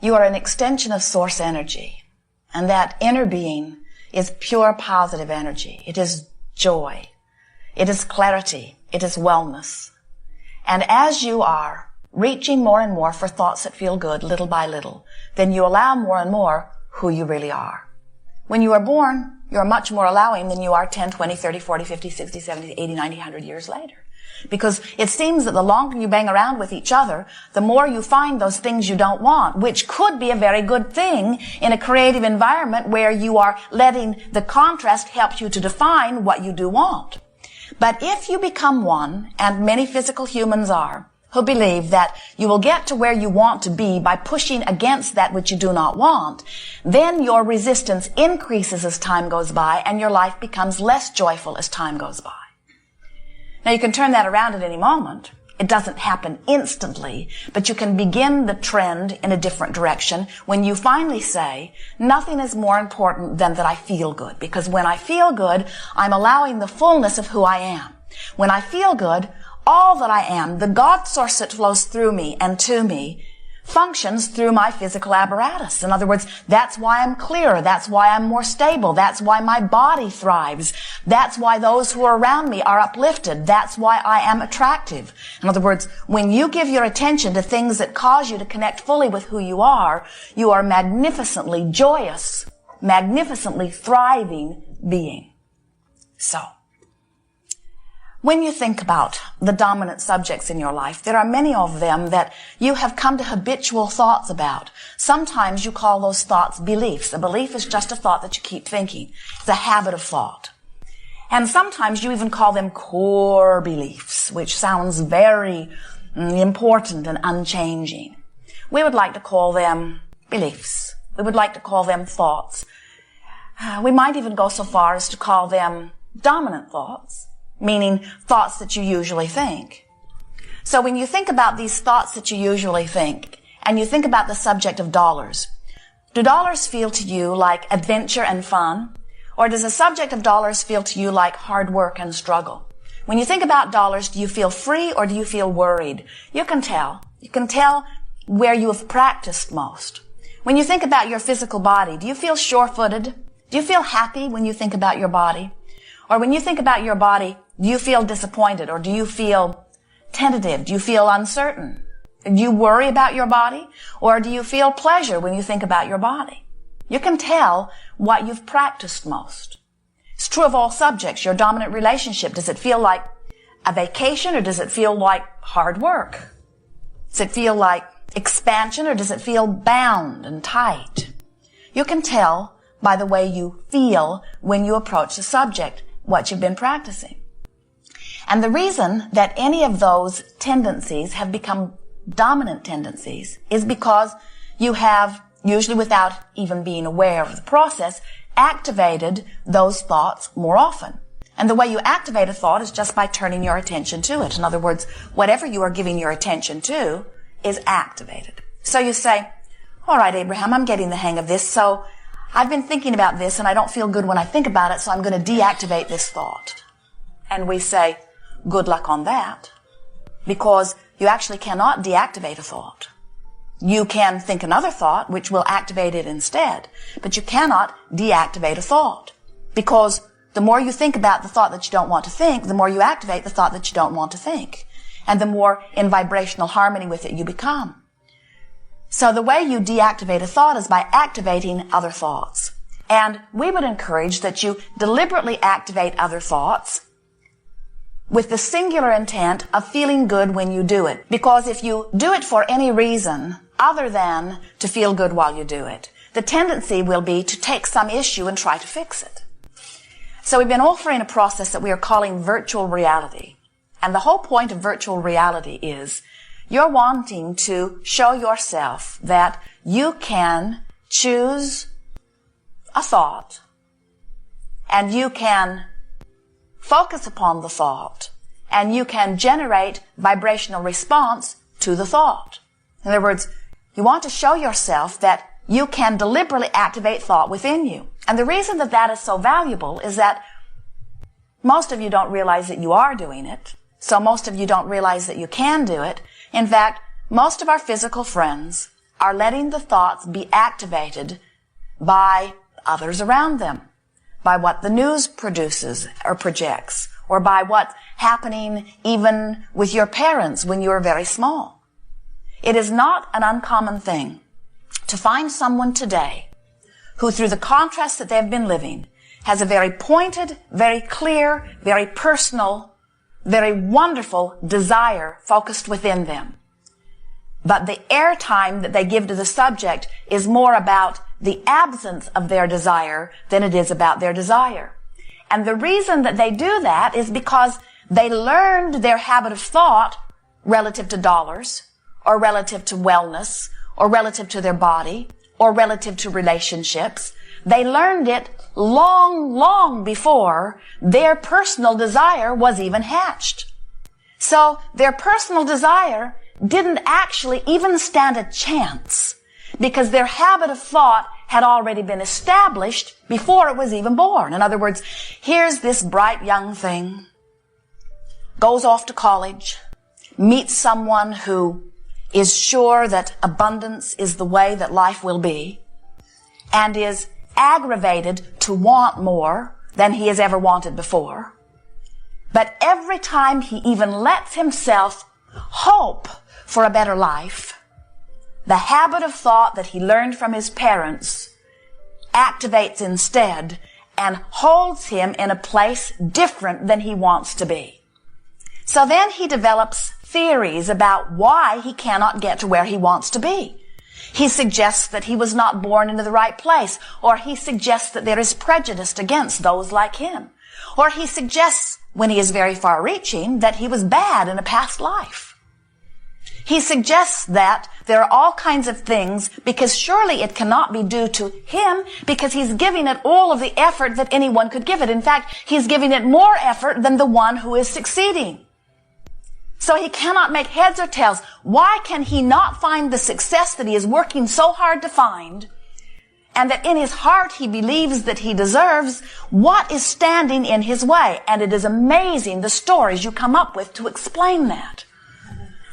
You are an extension of source energy. And that inner being is pure positive energy. It is joy. It is clarity. It is wellness. And as you are reaching more and more for thoughts that feel good little by little, then you allow more and more who you really are. When you are born, you are much more allowing than you are 10, 20, 30, 40, 50, 60, 70, 80, 90, 100 years later. Because it seems that the longer you bang around with each other, the more you find those things you don't want, which could be a very good thing in a creative environment where you are letting the contrast help you to define what you do want. But if you become one, and many physical humans are, who believe that you will get to where you want to be by pushing against that which you do not want, then your resistance increases as time goes by and your life becomes less joyful as time goes by. Now you can turn that around at any moment. It doesn't happen instantly, but you can begin the trend in a different direction when you finally say, nothing is more important than that I feel good, because when I feel good, I'm allowing the fullness of who I am. When I feel good, all that I am, the God source that flows through me and to me, functions through my physical apparatus. In other words, that's why I'm clearer. That's why I'm more stable. That's why my body thrives. That's why those who are around me are uplifted. That's why I am attractive. In other words, when you give your attention to things that cause you to connect fully with who you are magnificently joyous, magnificently thriving being. So, when you think about the dominant subjects in your life, there are many of them that you have come to habitual thoughts about. Sometimes you call those thoughts beliefs. A belief is just a thought that you keep thinking. It's a habit of thought. And sometimes you even call them core beliefs, which sounds very important and unchanging. We would like to call them beliefs. We would like to call them thoughts. We might even go so far as to call them dominant thoughts, meaning thoughts that you usually think. So when you think about these thoughts that you usually think, and you think about the subject of dollars, do dollars feel to you like adventure and fun? Or does the subject of dollars feel to you like hard work and struggle? When you think about dollars, do you feel free or do you feel worried? You can tell. You can tell where you have practiced most. When you think about your physical body, do you feel sure-footed? Do you feel happy when you think about your body? Or when you think about your body, do you feel disappointed or do you feel tentative? Do you feel uncertain? Do you worry about your body or do you feel pleasure when you think about your body? You can tell what you've practiced most. It's true of all subjects. Your dominant relationship, does it feel like a vacation or does it feel like hard work? Does it feel like expansion or does it feel bound and tight? You can tell by the way you feel when you approach the subject what you've been practicing. And the reason that any of those tendencies have become dominant tendencies is because you have, usually without even being aware of the process, activated those thoughts more often. And the way you activate a thought is just by turning your attention to it. In other words, whatever you are giving your attention to is activated. So you say, all right, Abraham, I'm getting the hang of this, so I've been thinking about this and I don't feel good when I think about it, so I'm going to deactivate this thought. And we say, good luck on that, because you actually cannot deactivate a thought. You can think another thought, which will activate it instead, but you cannot deactivate a thought, because the more you think about the thought that you don't want to think, the more you activate the thought that you don't want to think, and the more in vibrational harmony with it you become. So the way you deactivate a thought is by activating other thoughts. And we would encourage that you deliberately activate other thoughts with the singular intent of feeling good when you do it. Because if you do it for any reason other than to feel good while you do it, the tendency will be to take some issue and try to fix it. So we've been offering a process that we are calling virtual reality. And the whole point of virtual reality is you're wanting to show yourself that you can choose a thought and you can focus upon the thought and you can generate vibrational response to the thought. In other words, you want to show yourself that you can deliberately activate thought within you. And the reason that that is so valuable is that most of you don't realize that you are doing it. So most of you don't realize that you can do it. In fact, most of our physical friends are letting the thoughts be activated by others around them, by what the news produces or projects, or by what's happening even with your parents when you were very small. It is not an uncommon thing to find someone today who, through the contrast that they've been living, has a very pointed, very clear, very personal, very wonderful desire focused within them. But the airtime that they give to the subject is more about the absence of their desire than it is about their desire. And the reason that they do that is because they learned their habit of thought relative to dollars, or relative to wellness, or relative to their body, or relative to relationships. They learned it long, long before their personal desire was even hatched. So their personal desire didn't actually even stand a chance, because their habit of thought had already been established before it was even born. In other words, here's this bright young thing, goes off to college, meets someone who is sure that abundance is the way that life will be, and is aggravated to want more than he has ever wanted before. But every time he even lets himself hope for a better life, the habit of thought that he learned from his parents activates instead and holds him in a place different than he wants to be. So then he develops theories about why he cannot get to where he wants to be. He suggests that he was not born into the right place, or he suggests that there is prejudice against those like him, or he suggests, when he is very far-reaching, that he was bad in a past life. He suggests that there are all kinds of things, because surely it cannot be due to him, because he's giving it all of the effort that anyone could give it. In fact, he's giving it more effort than the one who is succeeding. So he cannot make heads or tails. Why can he not find the success that he is working so hard to find, and that in his heart he believes that he deserves? What is standing in his way? And it is amazing the stories you come up with to explain that.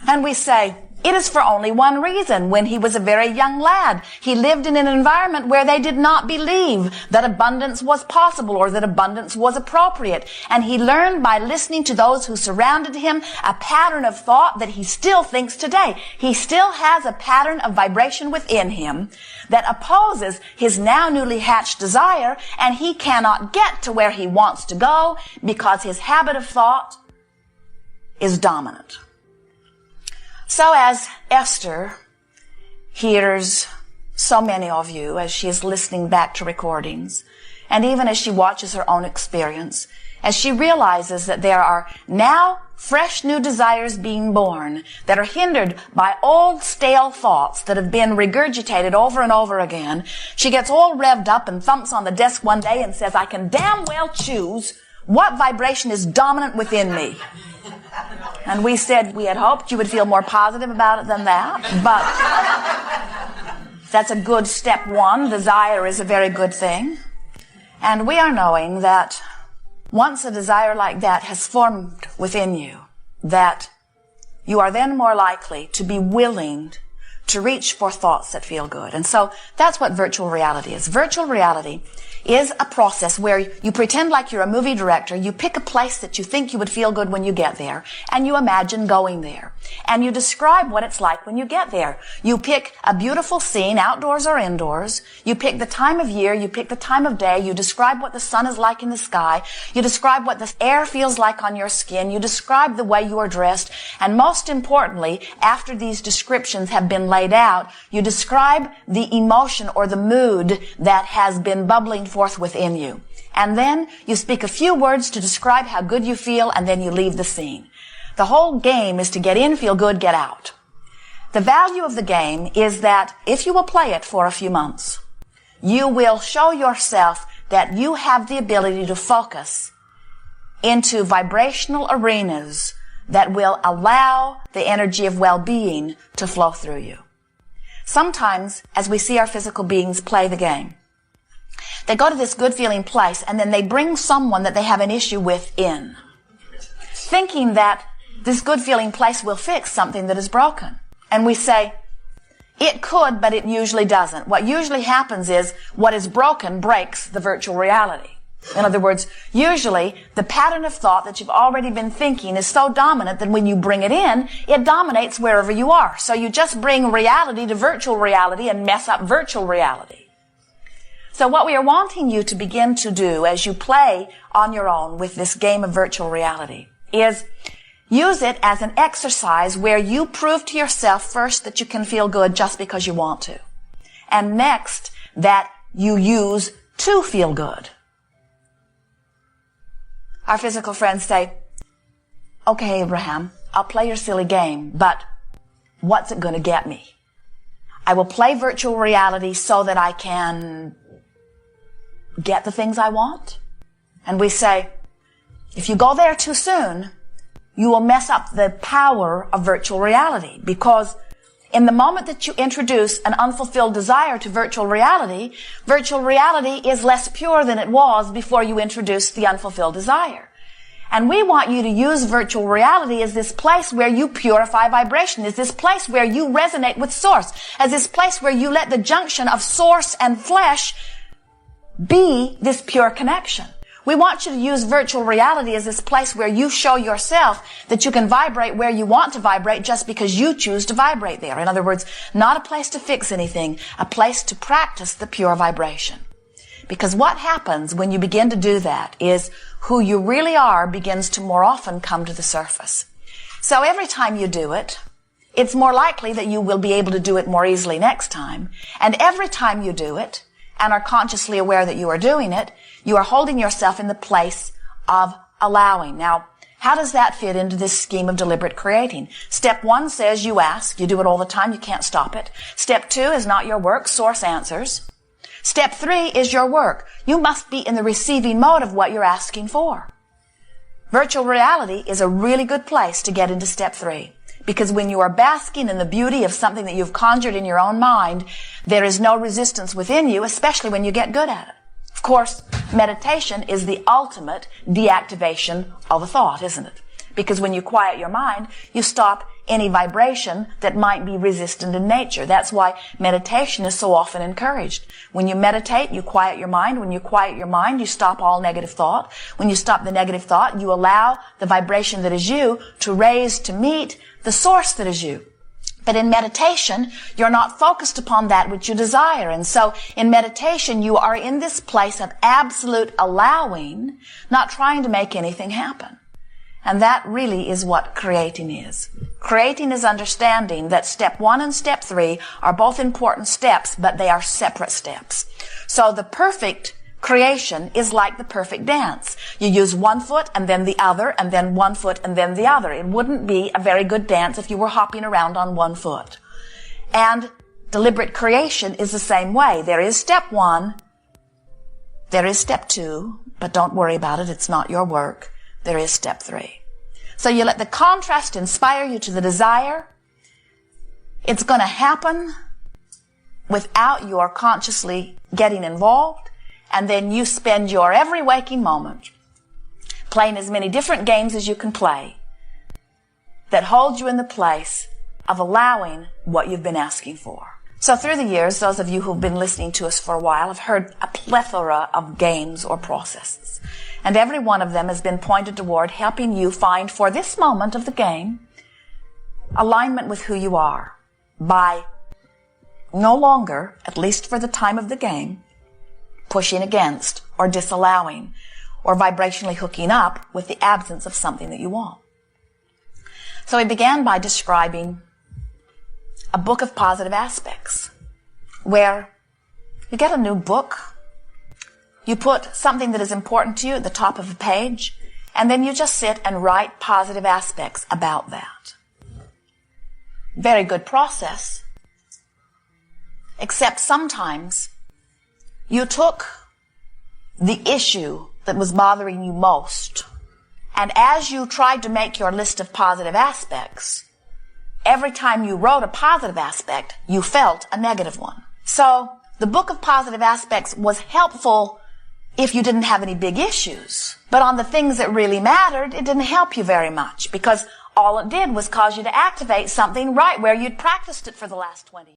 And we say, it is for only one reason. When he was a very young lad, he lived in an environment where they did not believe that abundance was possible or that abundance was appropriate. And he learned by listening to those who surrounded him a pattern of thought that he still thinks today. He still has a pattern of vibration within him that opposes his now newly hatched desire, and he cannot get to where he wants to go because his habit of thought is dominant. So as Esther hears so many of you as she is listening back to recordings, and even as she watches her own experience, as she realizes that there are now fresh new desires being born that are hindered by old stale thoughts that have been regurgitated over and over again, she gets all revved up and thumps on the desk one day and says, I can damn well choose what vibration is dominant within me. And we said we had hoped you would feel more positive about it than that, but that's a good step one. Desire is a very good thing. And we are knowing that once a desire like that has formed within you, that you are then more likely to be willing to reach for thoughts that feel good. And so that's what virtual reality is. Virtual reality is a process where you pretend like you're a movie director. You pick a place that you think you would feel good when you get there, and you imagine going there. And you describe what it's like when you get there. You pick a beautiful scene, outdoors or indoors. You pick the time of year. You pick the time of day. You describe what the sun is like in the sky. You describe what the air feels like on your skin. You describe the way you are dressed. And most importantly, after these descriptions have been laid out, you describe the emotion or the mood that has been bubbling forth within you. And then you speak a few words to describe how good you feel, and then you leave the scene. The whole game is to get in, feel good, get out. The value of the game is that if you will play it for a few months, you will show yourself that you have the ability to focus into vibrational arenas that will allow the energy of well-being to flow through you. Sometimes, as we see our physical beings play the game, they go to this good-feeling place, and then they bring someone that they have an issue with in, thinking that this good-feeling place will fix something that is broken. And we say, It could, but it usually doesn't. What usually happens is what is broken breaks the virtual reality. In other words, usually the pattern of thought that you've already been thinking is so dominant that when you bring it in, it dominates wherever you are. So you just bring reality to virtual reality and mess up virtual reality. So what we are wanting you to begin to do as you play on your own with this game of virtual reality is use it as an exercise where you prove to yourself first that you can feel good just because you want to. And next, that you use to feel good. Our physical friends say, okay, Abraham, I'll play your silly game, but what's it going to get me? I will play virtual reality so that I can get the things I want. And we say, if you go there too soon, you will mess up the power of virtual reality, because in the moment that you introduce an unfulfilled desire to virtual reality is less pure than it was before you introduced the unfulfilled desire. And we want you to use virtual reality as this place where you purify vibration, as this place where you resonate with source, as this place where you let the junction of source and flesh be this pure connection. We want you to use virtual reality as this place where you show yourself that you can vibrate where you want to vibrate just because you choose to vibrate there. In other words, not a place to fix anything, a place to practice the pure vibration. Because what happens when you begin to do that is who you really are begins to more often come to the surface. So every time you do it, it's more likely that you will be able to do it more easily next time. And every time you do it, and are consciously aware that you are doing it, you are holding yourself in the place of allowing. Now, how does that fit into this scheme of deliberate creating? Step 1 says you ask. You do it all the time. You can't stop it. Step 2 is not your work. Source answers. Step 3 is your work. You must be in the receiving mode of what you're asking for. Virtual reality is a really good place to get into step 3. Because when you are basking in the beauty of something that you've conjured in your own mind, there is no resistance within you, especially when you get good at it. Of course, meditation is the ultimate deactivation of a thought, isn't it? Because when you quiet your mind, you stop any vibration that might be resistant in nature. That's why meditation is so often encouraged. When you meditate, you quiet your mind. When you quiet your mind, you stop all negative thought. When you stop the negative thought, you allow the vibration that is you to raise to meet the source that is you. But in meditation, you're not focused upon that which you desire. And so in meditation, you are in this place of absolute allowing, not trying to make anything happen. And that really is what creating is. Creating is understanding that step 1 and step 3 are both important steps, but they are separate steps. So the perfect creation is like the perfect dance. You use one foot and then the other, and then one foot and then the other. It wouldn't be a very good dance if you were hopping around on one foot. And deliberate creation is the same way. There is step 1, there is step 2, but don't worry about it, it's not your work. There is step 3. So you let the contrast inspire you to the desire. It's going to happen without your consciously getting involved. And then you spend your every waking moment playing as many different games as you can play that hold you in the place of allowing what you've been asking for. So through the years, those of you who've been listening to us for a while have heard a plethora of games or processes. And every one of them has been pointed toward helping you find, for this moment of the game, alignment with who you are by no longer, at least for the time of the game, pushing against or disallowing or vibrationally hooking up with the absence of something that you want. So we began by describing a book of positive aspects, where you get a new book, you put something that is important to you at the top of a page, and then you just sit and write positive aspects about that. Very good process, except sometimes you took the issue that was bothering you most, and as you tried to make your list of positive aspects, every time you wrote a positive aspect, you felt a negative one. So the book of positive aspects was helpful if you didn't have any big issues. But on the things that really mattered, it didn't help you very much, because all it did was cause you to activate something right where you'd practiced it for the last 20 years.